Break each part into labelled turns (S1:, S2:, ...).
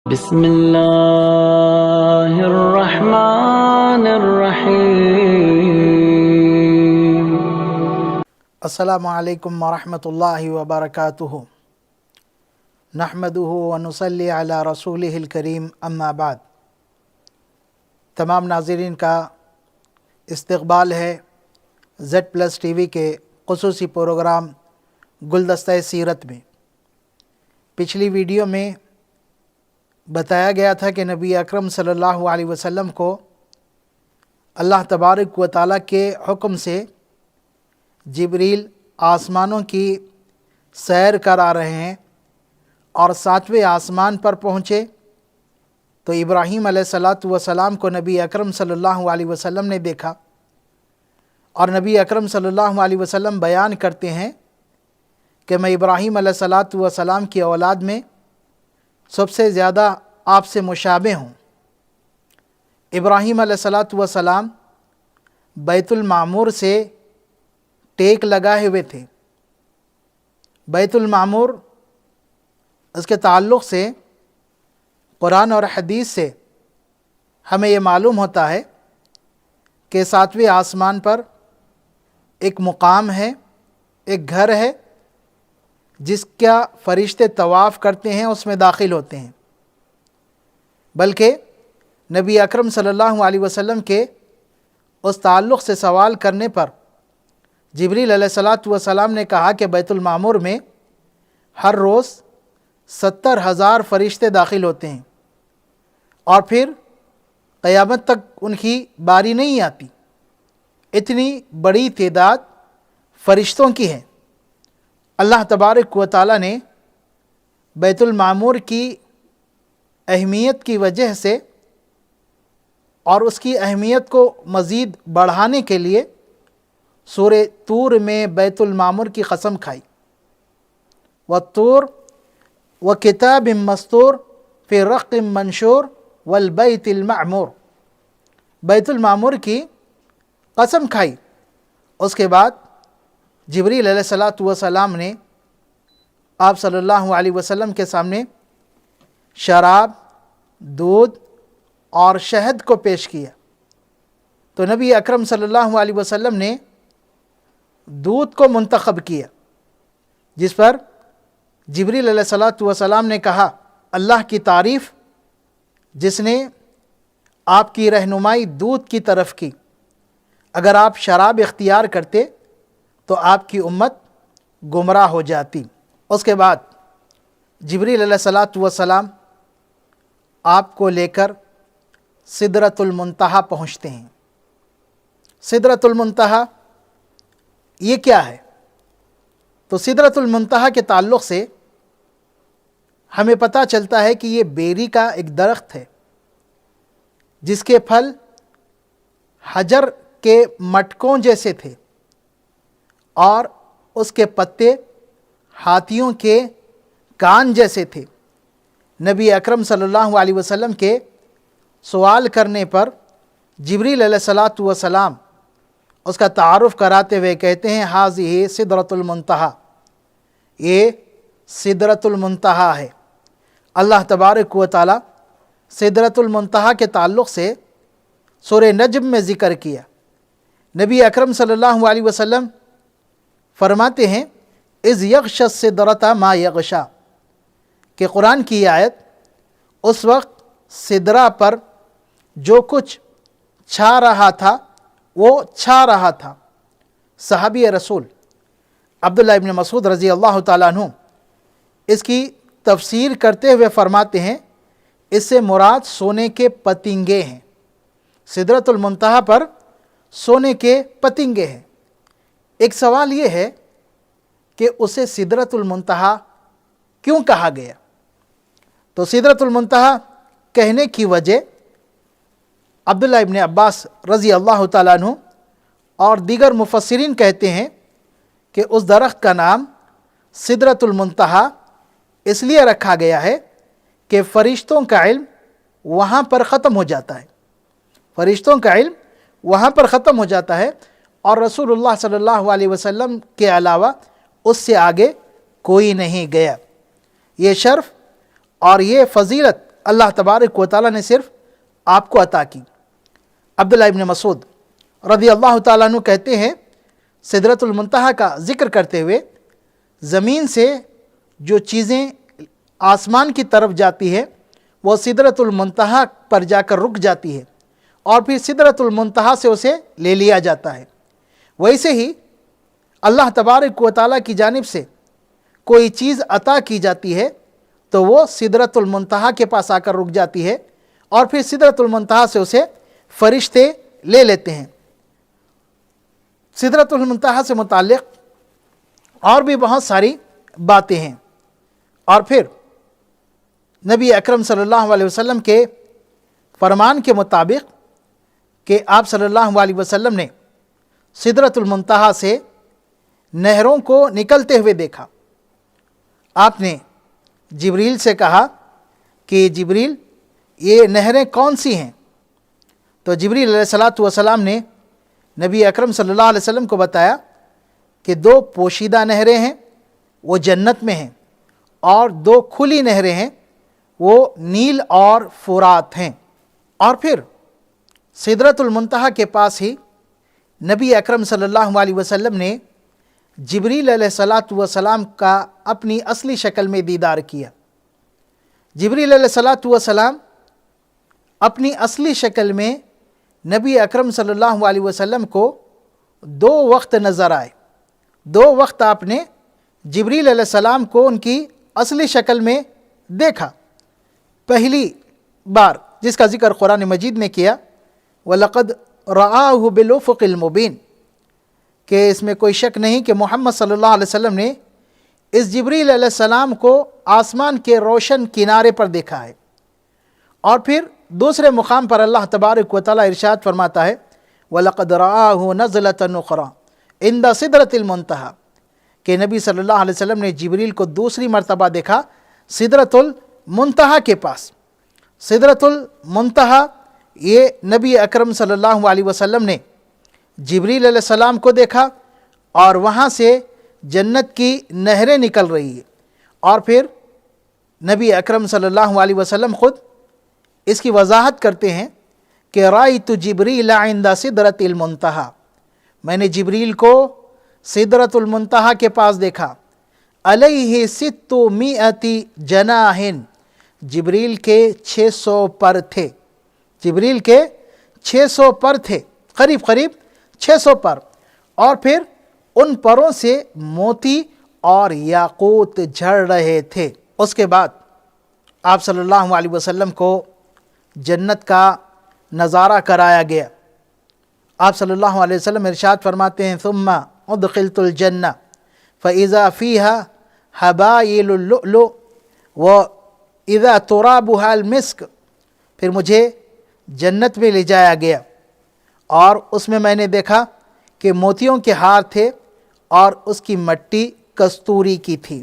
S1: بسم اللہ الرحمن الرحیم۔
S2: السلام علیکم ورحمۃ اللہ وبرکاتہ۔ نحمدہ ونصلی علی رسولہ الکریم، اما بعد۔ تمام ناظرین کا استقبال ہے Z+ ٹی وی کے خصوصی پروگرام گلدستہ سیرت میں۔ پچھلی ویڈیو میں بتایا گیا تھا کہ نبی اکرم صلی اللہ علیہ وسلم کو اللہ تبارک و تعالیٰ کے حکم سے جبریل آسمانوں کی سیر کرا رہے ہیں اور 7ویں آسمان پر پہنچے تو ابراہیم علیہ السلام کو نبی اکرم صلی اللہ علیہ وسلم نے دیکھا، اور نبی اکرم صلی اللہ علیہ وسلم بیان کرتے ہیں کہ میں ابراہیم علیہ السلام کی اولاد میں سب سے زیادہ آپ سے مشابہ ہوں۔ ابراہیم علیہ السلام بیت المعمور سے ٹیک لگائے ہوئے تھے۔ بیت المعمور، اس کے تعلق سے قرآن اور حدیث سے ہمیں یہ معلوم ہوتا ہے کہ 7ویں آسمان پر ایک مقام ہے، ایک گھر ہے جس کا فرشتے طواف کرتے ہیں، اس میں داخل ہوتے ہیں۔ بلکہ نبی اکرم صلی اللہ علیہ وسلم کے اس تعلق سے سوال کرنے پر جبریل علیہ السلام نے کہا کہ بیت المعمور میں ہر روز 70,000 فرشتے داخل ہوتے ہیں، اور پھر قیامت تک ان کی باری نہیں آتی۔ اتنی بڑی تعداد فرشتوں کی ہے۔ اللہ تبارک و تعالیٰ نے بیت المعمور کی اہمیت کی وجہ سے اور اس کی اہمیت کو مزید بڑھانے کے لیے سورہ طور میں بیت المعمور کی قسم کھائی۔ وَالطُّورِ وَكِتَابٍ مَّسْطُورٍ فِي رَقٍّ مَّنشُورٍ وَالْبَيْتِ الْمَعْمُورِ، بیت المعمور کی قسم کھائی۔ اس کے بعد جبریل علیہ السلام نے آپ صلی اللہ علیہ وسلم کے سامنے شراب، دودھ اور شہد کو پیش کیا تو نبی اکرم صلی اللہ علیہ وسلم نے دودھ کو منتخب کیا، جس پر جبریل علیہ السلام نے کہا، اللہ کی تعریف جس نے آپ کی رہنمائی دودھ کی طرف کی۔ اگر آپ شراب اختیار کرتے تو آپ کی امت گمراہ ہو جاتی۔ اس کے بعد جبریل علیہ السلام آپ کو لے کر سدرۃ المنتہا پہنچتے ہیں۔ سدرۃ المنتہا یہ کیا ہے؟ تو سدرۃ المنتہا کے تعلق سے ہمیں پتہ چلتا ہے کہ یہ بیری کا ایک درخت ہے جس کے پھل حجر کے مٹکوں جیسے تھے، اور اس کے پتے ہاتھیوں کے کان جیسے تھے۔ نبی اکرم صلی اللہ علیہ وسلم کے سوال کرنے پر جبریل علیہ السلام اس کا تعارف کراتے ہوئے کہتے ہیں، ھذہ سدرۃ المنتہا، یہ سدرۃ المنتہا ہے۔ اللہ تبارک و تعالی سدرۃ المنتہا کے تعلق سے سورہ نجم میں ذکر کیا۔ نبی اکرم صلی اللہ علیہ وسلم فرماتے ہیں، اذ یغشی السدرۃ ما یغشی، کہ قرآن کی یہ آیت اس وقت سدرہ پر جو کچھ چھا رہا تھا وہ چھا رہا تھا۔ صحابی رسول عبداللہ ابن مسعود رضی اللہ تعالیٰ عنہ اس کی تفسیر کرتے ہوئے فرماتے ہیں، اس سے مراد سونے کے پتنگے ہیں۔ سدرۃ المنتہا پر سونے کے پتنگے ہیں۔ ایک سوال یہ ہے کہ اسے سدرۃ المنتہا کیوں کہا گیا؟ تو سدرۃ المنتہا کہنے کی وجہ عبداللہ ابن عباس رضی اللہ تعالیٰ عنہ اور دیگر مفسرین کہتے ہیں کہ اس درخت کا نام سدرۃ المنتہا اس لیے رکھا گیا ہے کہ فرشتوں کا علم وہاں پر ختم ہو جاتا ہے۔ فرشتوں کا علم وہاں پر ختم ہو جاتا ہے، اور رسول اللہ صلی اللہ علیہ وسلم کے علاوہ اس سے آگے کوئی نہیں گیا۔ یہ شرف اور یہ فضیلت اللہ تبارک و تعالیٰ نے صرف آپ کو عطا کی۔ عبداللہ ابن مسعود رضی اللہ تعالیٰ عنہ کہتے ہیں سدرۃ المنتہا کا ذکر کرتے ہوئے، زمین سے جو چیزیں آسمان کی طرف جاتی ہے وہ سدرۃ المنتہا پر جا کر رک جاتی ہے اور پھر سدرۃ المنتہا سے اسے لے لیا جاتا ہے۔ ویسے ہی اللہ تبارک و تعالیٰ کی جانب سے کوئی چیز عطا کی جاتی ہے تو وہ سدرۃ المنتہا کے پاس آ کر رک جاتی ہے اور پھر سدرۃ المنتہا سے اسے فرشتے لے لیتے ہیں۔ سدرۃ المنتہا سے متعلق اور بھی بہت ساری باتیں ہیں، اور پھر نبی اکرم صلی اللہ علیہ وسلم کے فرمان کے مطابق کہ آپ صلی اللہ علیہ وسلم نے سدرۃ المنتہا سے نہروں کو نکلتے ہوئے دیکھا۔ آپ نے جبریل سے کہا کہ جبریل یہ نہریں کون سی ہیں؟ تو جبریل علیہ السلام نے نبی اکرم صلی اللہ علیہ وسلم کو بتایا کہ 2 پوشیدہ نہریں ہیں وہ جنت میں ہیں، اور 2 کھلی نہریں ہیں وہ نیل اور فرات ہیں۔ اور پھر سدرۃ المنتہا کے پاس ہی نبی اکرم صلی اللہ علیہ وسلم نے جبریل علیہ السلام کا اپنی اصلی شکل میں دیدار کیا۔ جبریل علیہ السلام اپنی اصلی شکل میں نبی اکرم صلی اللہ علیہ وسلم کو 2 وقت نظر آئے۔ 2 وقت آپ نے جبریل علیہ السلام کو ان کی اصلی شکل میں دیکھا۔ پہلی بار جس کا ذکر قرآن مجید نے کیا، وَلَقَدْ رَآهُ بِالْأُفُقِ الْمُبِينِ، کہ اس میں کوئی شک نہیں کہ محمد صلی اللہ علیہ وسلم نے اس جبریل علیہ السلام کو آسمان کے روشن کنارے پر دیکھا ہے۔ اور پھر دوسرے مقام پر اللہ تبارک و تعالیٰ ارشاد فرماتا ہے وَلَقَدْ رَآهُ نَزْلَةً أُخْرَىٰ عِنْدَ سِدْرَةِ الْمُنتَهَىٰ، کہ نبی صلی اللہ علیہ وسلم نے جبریل کو دوسری مرتبہ دیکھا سدرۃ المنتہا کے پاس۔ سدرۃ المنتہا یہ نبی اکرم صلی اللہ علیہ وسلم نے جبریل علیہ السلام کو دیکھا، اور وہاں سے جنت کی نہریں نکل رہی ہیں، اور پھر نبی اکرم صلی اللہ علیہ وسلم خود اس کی وضاحت کرتے ہیں کہ رأیت جبریل عند سدرۃ المنتہا، میں نے جبریل کو سدرۃ المنتہا کے پاس دیکھا، علیہ 600 جناح، جبریل کے 600 پر تھے، جبریل کے 600 پر تھے، قریب 600 پر، اور پھر ان پروں سے موتی اور یاقوت جھڑ رہے تھے۔ اس کے بعد آپ صلی اللہ علیہ وسلم کو جنت کا نظارہ کرایا گیا۔ آپ صلی اللہ علیہ وسلم ارشاد فرماتے ہیں ثم ادخلت الجنہ فاذا فیها حبائل اللؤلؤ واذا ترابها المسک، پھر مجھے جنت میں لے جایا گیا اور اس میں میں نے دیکھا کہ موتیوں کے ہار تھے اور اس کی مٹی کستوری کی تھی۔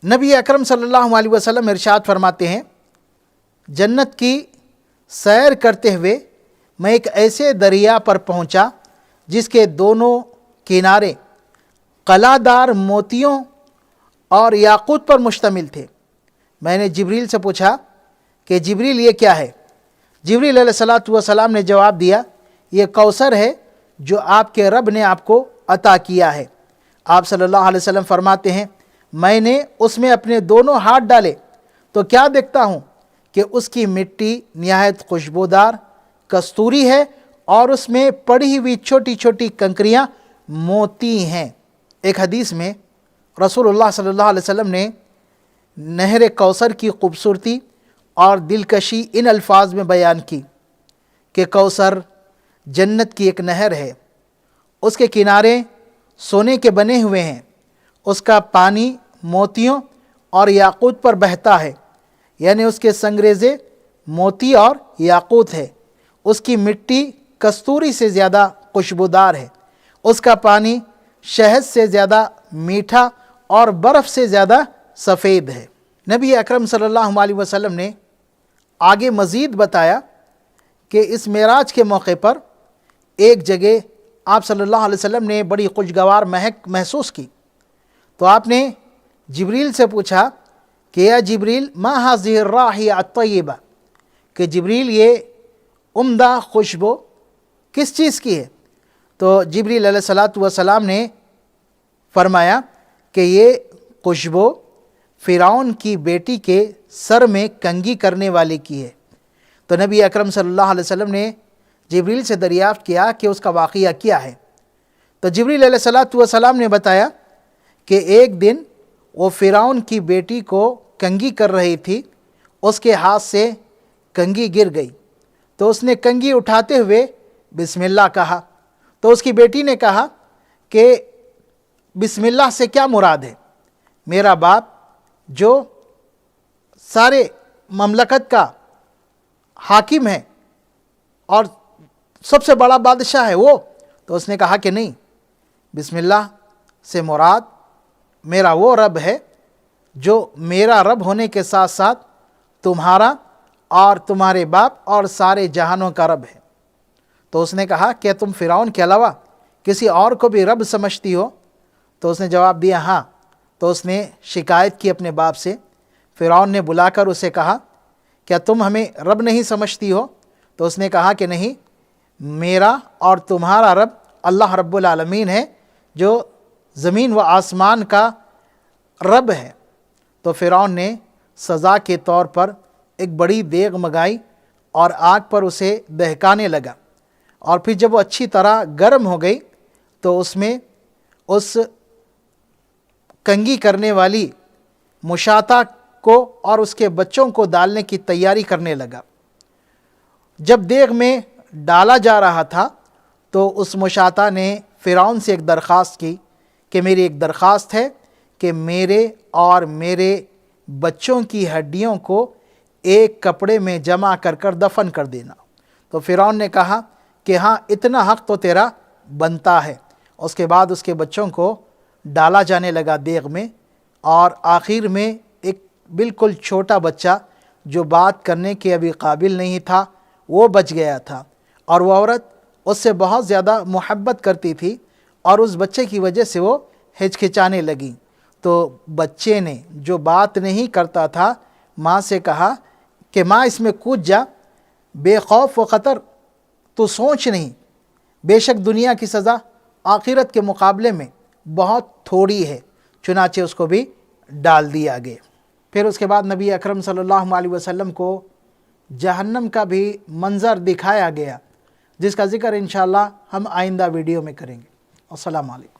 S2: نبی اکرم صلی اللہ علیہ وسلم ارشاد فرماتے ہیں جنت کی سیر کرتے ہوئے میں ایک ایسے دریا پر پہنچا جس کے دونوں کنارے قلعہ دار موتیوں اور یاقوت پر مشتمل تھے۔ میں نے جبریل سے پوچھا کہ جبریل یہ کیا ہے؟ جبریل علیہ السلام نے جواب دیا یہ کوثر ہے جو آپ کے رب نے آپ کو عطا کیا ہے۔ آپ صلی اللہ علیہ وسلم فرماتے ہیں میں نے اس میں اپنے دونوں ہاتھ ڈالے تو کیا دیکھتا ہوں کہ اس کی مٹی نہایت خوشبودار کستوری ہے اور اس میں پڑی ہوئی چھوٹی چھوٹی کنکریاں موتی ہیں۔ ایک حدیث میں رسول اللہ صلی اللہ علیہ وسلم نے نہر کوثر کی خوبصورتی اور دلکشی ان الفاظ میں بیان کی کہ کوثر جنت کی ایک نہر ہے، اس کے کنارے سونے کے بنے ہوئے ہیں، اس کا پانی موتیوں اور یاقوت پر بہتا ہے، یعنی اس کے سنگریزے موتی اور یاقوت ہے، اس کی مٹی کستوری سے زیادہ خوشبودار ہے، اس کا پانی شہد سے زیادہ میٹھا اور برف سے زیادہ سفید ہے۔ نبی اکرم صلی اللہ علیہ وسلم نے آگے مزید بتایا کہ اس معراج کے موقع پر ایک جگہ آپ صلی اللہ علیہ وسلم نے بڑی خوشگوار مہک محسوس کی، تو آپ نے جبریل سے پوچھا کہ یا جبریل ما هذه الرائحة الطیبہ، کہ جبریل یہ عمدہ خوشبو کس چیز کی ہے؟ تو جبریل علیہ الصلاۃ والسلام نے فرمایا کہ یہ خوشبو فرعون کی بیٹی کے سر میں کنگھی کرنے والے کی ہے۔ تو نبی اکرم صلی اللہ علیہ وسلم نے جبریل سے دریافت کیا کہ اس کا واقعہ کیا ہے؟ تو جبریل علیہ الصلاۃ والسلام نے بتایا کہ ایک دن وہ فرعون کی بیٹی کو کنگھی کر رہی تھی، اس کے ہاتھ سے کنگھی گر گئی، تو اس نے کنگھی اٹھاتے ہوئے بسم اللہ کہا، تو اس کی بیٹی نے کہا کہ بسم اللہ سے کیا مراد ہے؟ میرا باپ جو سارے مملکت کا حاکم ہے اور سب سے بڑا بادشاہ ہے وہ، تو اس نے کہا کہ نہیں، بسم اللہ سے مراد میرا وہ رب ہے جو میرا رب ہونے کے ساتھ ساتھ تمہارا اور تمہارے باپ اور سارے جہانوں کا رب ہے۔ تو اس نے کہا کہ تم فرعون کے علاوہ کسی اور کو بھی رب سمجھتی ہو؟ تو اس نے جواب دیا ہاں۔ تو اس نے شکایت کی اپنے باپ سے، فرعون نے بلا کر اسے کہا کیا تم ہمیں رب نہیں سمجھتی ہو؟ تو اس نے کہا کہ نہیں، میرا اور تمہارا رب اللہ رب العالمین ہے جو زمین و آسمان کا رب ہے۔ تو فرعون نے سزا کے طور پر ایک بڑی دیگ منگائی اور آگ پر اسے دہکانے لگا، اور پھر جب وہ اچھی طرح گرم ہو گئی تو اس میں اس کنگھی کرنے والی مشاطہ کو اور اس کے بچوں کو ڈالنے کی تیاری کرنے لگا۔ جب دیگ میں ڈالا جا رہا تھا تو اس مشاطہ نے فرعون سے ایک درخواست کی کہ میری ایک درخواست ہے کہ میرے اور میرے بچوں کی ہڈیوں کو ایک کپڑے میں جمع کر کر دفن کر دینا۔ تو فرعون نے کہا کہ ہاں، اتنا حق تو تیرا بنتا ہے۔ اس کے بعد اس کے بچوں کو ڈالا جانے لگا دیگ میں، اور آخر میں ایک بالکل چھوٹا بچہ جو بات کرنے کے ابھی قابل نہیں تھا وہ بچ گیا تھا، اور وہ عورت اس سے بہت زیادہ محبت کرتی تھی اور اس بچے کی وجہ سے وہ ہچکچانے لگی۔ تو بچے نے جو بات نہیں کرتا تھا ماں سے کہا کہ ماں اس میں کود جا، بے خوف و خطر تو سوچ نہیں، بے شک دنیا کی سزا آخرت کے مقابلے میں بہت تھوڑی ہے۔ چنانچہ اس کو بھی ڈال دیا گیا۔ پھر اس کے بعد نبی اکرم صلی اللہ علیہ وسلم کو جہنم کا بھی منظر دکھایا گیا، جس کا ذکر انشاءاللہ ہم آئندہ ویڈیو میں کریں گے۔ السلام علیکم۔